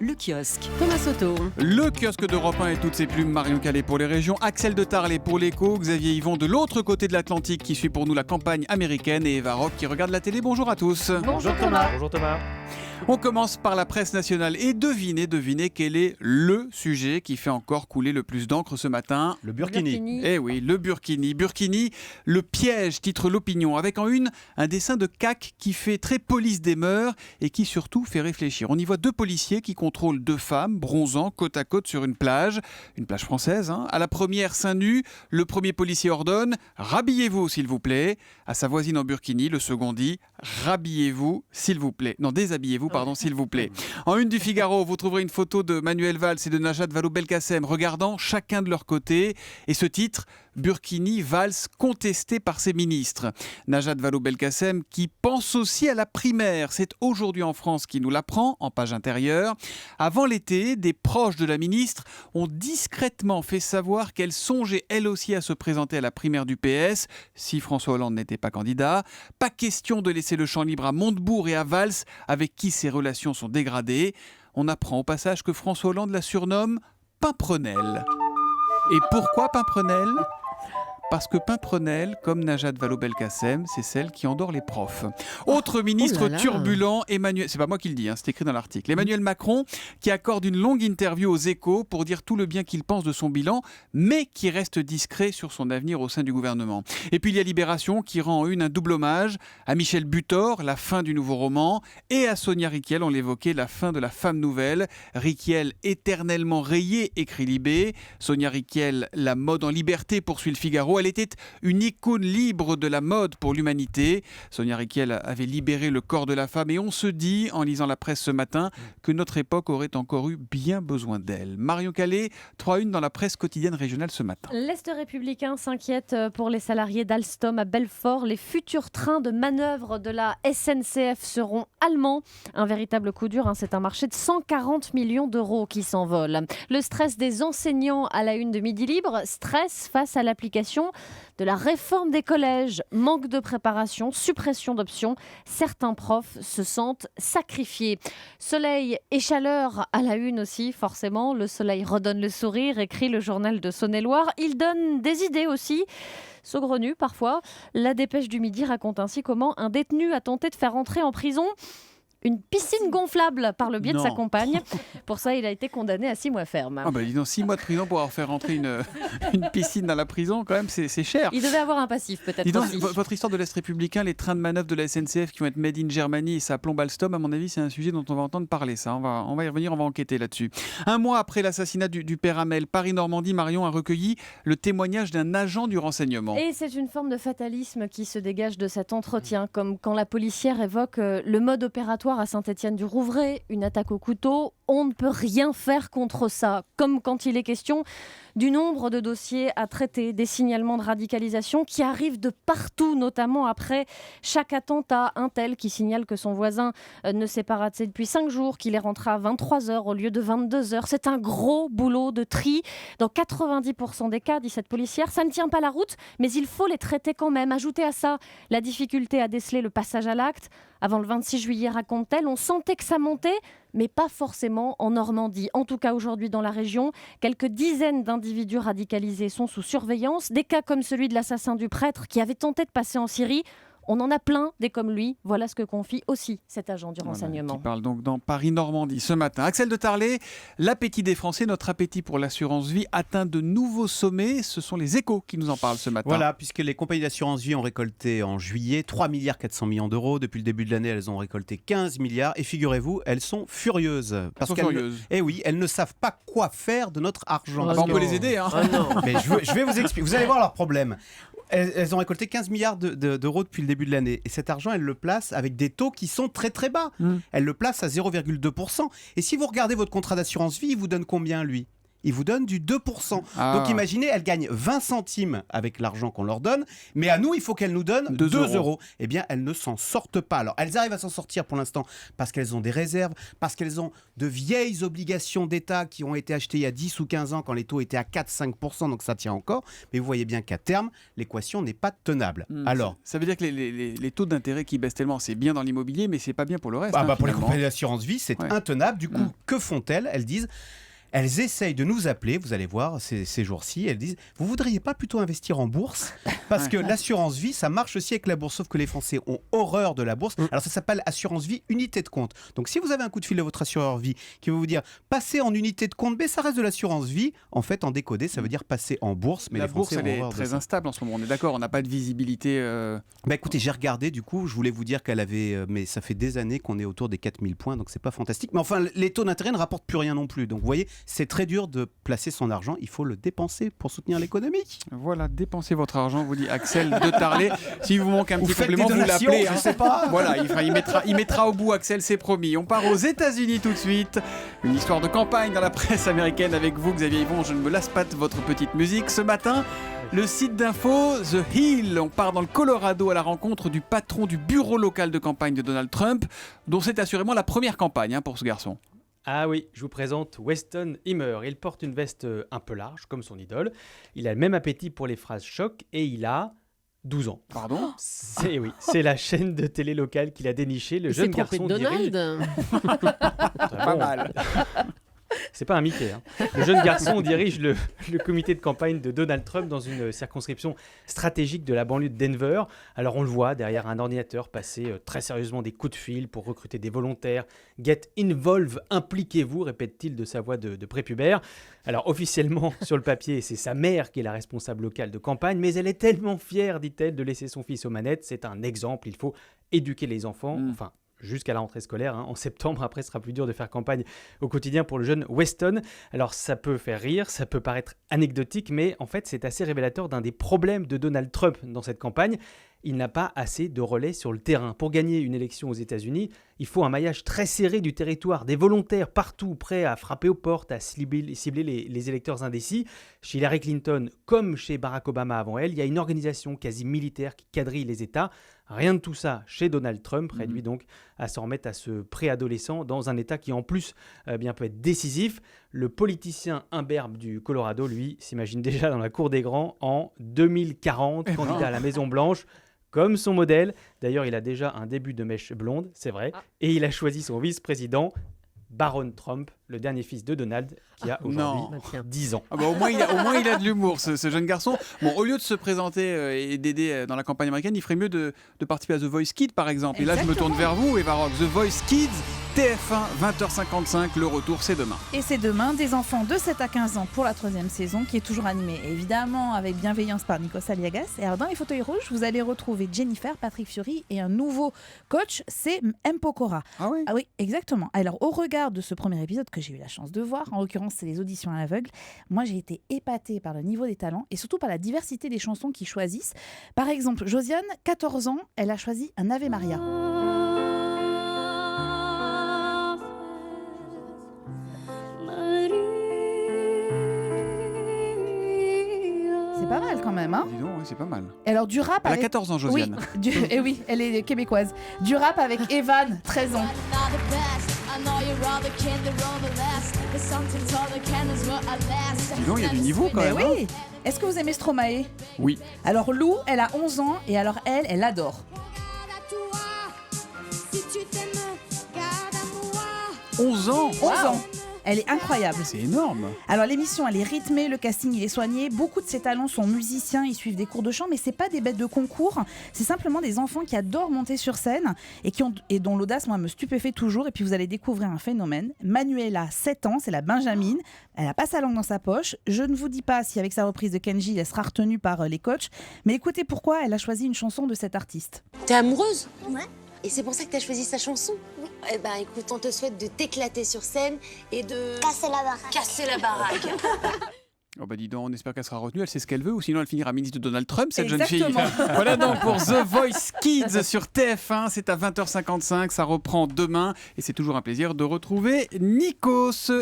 le kiosque. Thomas Soto. Le kiosque d'Europe 1 et toutes ses plumes, Marion Calais pour les régions, Axel de Tarlet pour l'écho, Xavier Yvon de l'autre côté de l'Atlantique qui suit pour nous la campagne américaine et Eva Rock qui regarde la télé. Bonjour à tous. Bonjour Thomas. Bonjour Thomas. On commence par la presse nationale et devinez quel est le sujet qui fait encore couler le plus d'encre ce matin. Le Burkini. Eh oui, le Burkini. Burkini, le piège, titre l'opinion, avec en une un dessin de CAC qui fait très police des mœurs et qui surtout fait réfléchir. On y voit deux policiers qui contrôlent deux femmes bronzant côte à côte sur une plage française. À la première, seins nus, le premier policier ordonne « Rhabillez-vous s'il vous plaît ». À sa voisine en Burkini, le second dit « Rhabillez-vous s'il vous plaît ». Non, déshabillez-vous, s'il vous plaît. En une du Figaro, vous trouverez une photo de Manuel Valls et de Najat Vallaud-Belkacem regardant chacun de leur côté. Et ce titre, Burkini, Valls contesté par ses ministres. Najat Vallaud-Belkacem qui pense aussi à la primaire. C'est Aujourd'hui en France qui nous l'apprend, en page intérieure. Avant l'été, des proches de la ministre ont discrètement fait savoir qu'elle songeait elle aussi à se présenter à la primaire du PS, si François Hollande n'était pas candidat. Pas question de laisser le champ libre à Montebourg et à Valls, avec qui ses relations sont dégradées. On apprend au passage que François Hollande la surnomme Pimprenelle. Et pourquoi Pimprenelle ? Parce que Pimprenelle, comme Najat Vallaud-Belkacem, c'est celle qui endort les profs. Autre ministre turbulent, Emmanuel... C'est pas moi qui le dis, c'est écrit dans l'article. Emmanuel Macron, qui accorde une longue interview aux Échos pour dire tout le bien qu'il pense de son bilan, mais qui reste discret sur son avenir au sein du gouvernement. Et puis il y a Libération, qui rend en une un double hommage à Michel Butor, la fin du nouveau roman, et à Sonia Rykiel, on l'évoquait, la fin de la femme nouvelle. Rykiel, éternellement rayée, écrit Libé. Sonia Rykiel, la mode en liberté, poursuit le Figaro. Elle était une icône libre de la mode pour l'humanité. Sonia Rykiel avait libéré le corps de la femme et on se dit, en lisant la presse ce matin, que notre époque aurait encore eu bien besoin d'elle. Marion Calais, 3-1 dans la presse quotidienne régionale ce matin. L'Est républicain s'inquiète pour les salariés d'Alstom à Belfort. Les futurs trains de manœuvre de la SNCF seront allemands. Un véritable coup dur, c'est un marché de 140 millions d'euros qui s'envole. Le stress des enseignants à la une de Midi Libre, stress face à l'application de la réforme des collèges, manque de préparation, suppression d'options. Certains profs se sentent sacrifiés. Soleil et chaleur à la une aussi, forcément. Le soleil redonne le sourire, écrit le journal de Saône-et-Loire. Il donne des idées aussi, saugrenues parfois. La dépêche du Midi raconte ainsi comment un détenu a tenté de faire entrer en prison une piscine gonflable par le biais de sa compagne. Pour ça, il a été condamné à 6 mois ferme. Ah bah dis donc, 6 mois de prison pour avoir fait rentrer une piscine dans la prison, quand même, c'est cher. Il devait avoir un passif, peut-être. Dis donc, aussi. Votre histoire de l'Est républicain, les trains de manœuvre de la SNCF qui vont être made in Germany et ça plombe Alstom, à mon avis, c'est un sujet dont on va entendre parler. Ça, on va y revenir, on va enquêter là-dessus. Un mois après l'assassinat du père Hamel, Paris-Normandie, Marion a recueilli le témoignage d'un agent du renseignement. Et c'est une forme de fatalisme qui se dégage de cet entretien, comme quand la policière évoque le mode opératoire à Saint-Étienne-du-Rouvray, une attaque au couteau. On ne peut rien faire contre ça, comme quand il est question du nombre de dossiers à traiter, des signalements de radicalisation qui arrivent de partout, notamment après chaque attentat. Un tel qui signale que son voisin ne s'est pas raté depuis 5 jours, qu'il est rentré à 23h au lieu de 22h. C'est un gros boulot de tri. Dans 90% des cas, dit cette policière, ça ne tient pas la route, mais il faut les traiter quand même. Ajoutez à ça la difficulté à déceler le passage à l'acte. Avant le 26 juillet, raconte-t-elle, on sentait que ça montait, mais pas forcément en Normandie. En tout cas, aujourd'hui, dans la région, quelques dizaines d'individus radicalisés sont sous surveillance. Des cas comme celui de l'assassin du prêtre qui avait tenté de passer en Syrie. On en a plein des comme lui. Voilà ce que confie aussi cet agent du renseignement. Qui parle donc dans Paris-Normandie ce matin. Axel de Tarlet, l'appétit des Français, notre appétit pour l'assurance vie atteint de nouveaux sommets. Ce sont les Échos qui nous en parlent ce matin. Voilà, puisque les compagnies d'assurance vie ont récolté en juillet 3,4 milliards d'euros. Depuis le début de l'année, elles ont récolté 15 milliards. Et figurez-vous, elles sont furieuses. Eh oui, elles ne savent pas quoi faire de notre argent. On peut les aider. Mais je vais vous expliquer. Vous allez voir leur problème. Elles ont récolté 15 milliards d'euros depuis le début de l'année. Et cet argent, elles le placent avec des taux qui sont très très bas. Elles le placent à 0,2%. Et si vous regardez votre contrat d'assurance vie, il vous donne combien, lui ? ils vous donnent du 2%. Donc imaginez, elles gagnent 20 centimes avec l'argent qu'on leur donne, mais à nous, il faut qu'elles nous donnent 2 euros. Eh bien, elles ne s'en sortent pas. Alors, elles arrivent à s'en sortir pour l'instant parce qu'elles ont des réserves, parce qu'elles ont de vieilles obligations d'État qui ont été achetées il y a 10 ou 15 ans quand les taux étaient à 4-5%, donc ça tient encore. Mais vous voyez bien qu'à terme, l'équation n'est pas tenable. Alors, ça veut dire que les taux d'intérêt qui baissent tellement, c'est bien dans l'immobilier, mais c'est pas bien pour le reste. Pour les compagnies d'assurance vie, c'est intenable. Du coup, que font-elles ? Elles disent... Elles essayent de nous appeler, vous allez voir ces jours-ci, elles disent « Vous voudriez pas plutôt investir en bourse ?» Parce que l'assurance vie, ça marche aussi avec la bourse, sauf que les Français ont horreur de la bourse. Alors ça s'appelle assurance vie unité de compte. Donc si vous avez un coup de fil de votre assureur vie qui va vous dire « Passez en unité de compte, mais ça reste de l'assurance vie », en fait, en décodé, ça veut dire passer en bourse. Mais la les Français bourse, elle est très instable en ce moment, on est d'accord, on n'a pas de visibilité. Écoutez, j'ai regardé, du coup, je voulais vous dire qu'elle avait... mais ça fait des années qu'on est autour des 4000 points, donc c'est pas fantastique. Mais enfin, les taux d'intérêt ne rapportent plus rien non plus. Donc vous voyez, c'est très dur de placer son argent, il faut le dépenser pour soutenir l'économie. Voilà, dépensez votre argent, vous dit Axel de Tarlet. Si vous manque un petit complément, vous l'appelez. Je sais pas. Voilà, il mettra au bout, Axel, c'est promis. On part aux États-Unis tout de suite. Une histoire de campagne dans la presse américaine avec vous, Xavier Yvon. Je ne me lasse pas de votre petite musique. Ce matin, le site d'info The Hill. On part dans le Colorado à la rencontre du patron du bureau local de campagne de Donald Trump, dont c'est assurément la première campagne pour ce garçon. Ah oui, je vous présente Weston Himmer. Il porte une veste un peu large, comme son idole. Il a le même appétit pour les phrases choc et il a 12 ans. Pardon ? C'est la chaîne de télé locale qu'il a déniché. Le jeune garçon dirige... Pas mal. C'est pas un Mickey. Le jeune garçon dirige le comité de campagne de Donald Trump dans une circonscription stratégique de la banlieue de Denver. Alors on le voit derrière un ordinateur passer très sérieusement des coups de fil pour recruter des volontaires. Get involved, impliquez-vous, répète-t-il de sa voix de prépubère. Alors officiellement sur le papier, c'est sa mère qui est la responsable locale de campagne, mais elle est tellement fière, dit-elle, de laisser son fils aux manettes. C'est un exemple, il faut éduquer les enfants, jusqu'à la rentrée scolaire. En septembre, après, ce sera plus dur de faire campagne au quotidien pour le jeune Weston. Alors, ça peut faire rire, ça peut paraître anecdotique, mais en fait, c'est assez révélateur d'un des problèmes de Donald Trump dans cette campagne. Il n'a pas assez de relais sur le terrain. Pour gagner une élection aux États-Unis, il faut un maillage très serré du territoire, des volontaires partout prêts à frapper aux portes, à cibler les électeurs indécis. Chez Hillary Clinton, comme chez Barack Obama avant elle, il y a une organisation quasi militaire qui quadrille les États. Rien de tout ça chez Donald Trump, réduit donc à s'en remettre à ce préadolescent dans un État qui en plus peut être décisif. Le politicien imberbe du Colorado, lui, s'imagine déjà dans la cour des grands en 2040, candidat à la Maison-Blanche. Comme son modèle. D'ailleurs, il a déjà un début de mèche blonde, c'est vrai. Et il a choisi son vice-président, Barron Trump, le dernier fils de Donald, qui a aujourd'hui 10 ans. Au moins, il a de l'humour, ce jeune garçon. Bon, au lieu de se présenter et d'aider dans la campagne américaine, il ferait mieux de participer à The Voice Kids, par exemple. Exactement. Et là, je me tourne vers vous, Eva Rock. The Voice Kids, TF1, 20h55. Le retour, c'est demain. Et c'est demain, des enfants de 7 à 15 ans pour la 3e saison, qui est toujours animée, évidemment, avec bienveillance par Nikos Aliagas. Et alors, dans les fauteuils rouges, vous allez retrouver Jennifer, Patrick Fiori et un nouveau coach, c'est M. Pokora. Ah oui ? Ah oui, exactement. Alors, au regard de ce premier épisode que j'ai eu la chance de voir, en l'occurrence, c'est les auditions à l'aveugle, moi, j'ai été épatée par le niveau des talents et surtout par la diversité des chansons qu'ils choisissent. Par exemple, Josiane, 14 ans, elle a choisi un Ave Maria. C'est pas mal quand même, hein ? Dis donc, oui, c'est pas mal. Et alors du rap elle avec... a 14 ans, Josiane. Oui, et oui, elle est québécoise. Du rap avec Evan, 13 ans. Dis donc, il y a du niveau quand même. Oui. Hein. Est-ce que vous aimez Stromae ? Oui. Alors Lou, elle a 11 ans et alors elle adore. 11 ans. 11 ans. Elle est incroyable. C'est énorme. Alors l'émission, elle est rythmée, le casting, il est soigné. Beaucoup de ses talents sont musiciens, ils suivent des cours de chant, mais c'est pas des bêtes de concours. C'est simplement des enfants qui adorent monter sur scène et dont l'audace, moi, me stupéfait toujours. Et puis vous allez découvrir un phénomène. Manuela, 7 ans, c'est la Benjamine. Elle a pas sa langue dans sa poche. Je ne vous dis pas si avec sa reprise de Kenji, elle sera retenue par les coachs. Mais écoutez pourquoi elle a choisi une chanson de cet artiste. T'es amoureuse ? Ouais. Et c'est pour ça que t'as choisi sa chanson ? Oui. Eh ben écoute, on te souhaite de t'éclater sur scène et de... Casser la baraque. Casser la baraque. Oh bah dis donc, on espère qu'elle sera retenue, elle sait ce qu'elle veut, ou sinon elle finira ministre de Donald Trump, cette Exactement. jeune fille. Voilà donc pour The Voice Kids sur TF1, c'est à 20h55, ça reprend demain, et c'est toujours un plaisir de retrouver Nikos.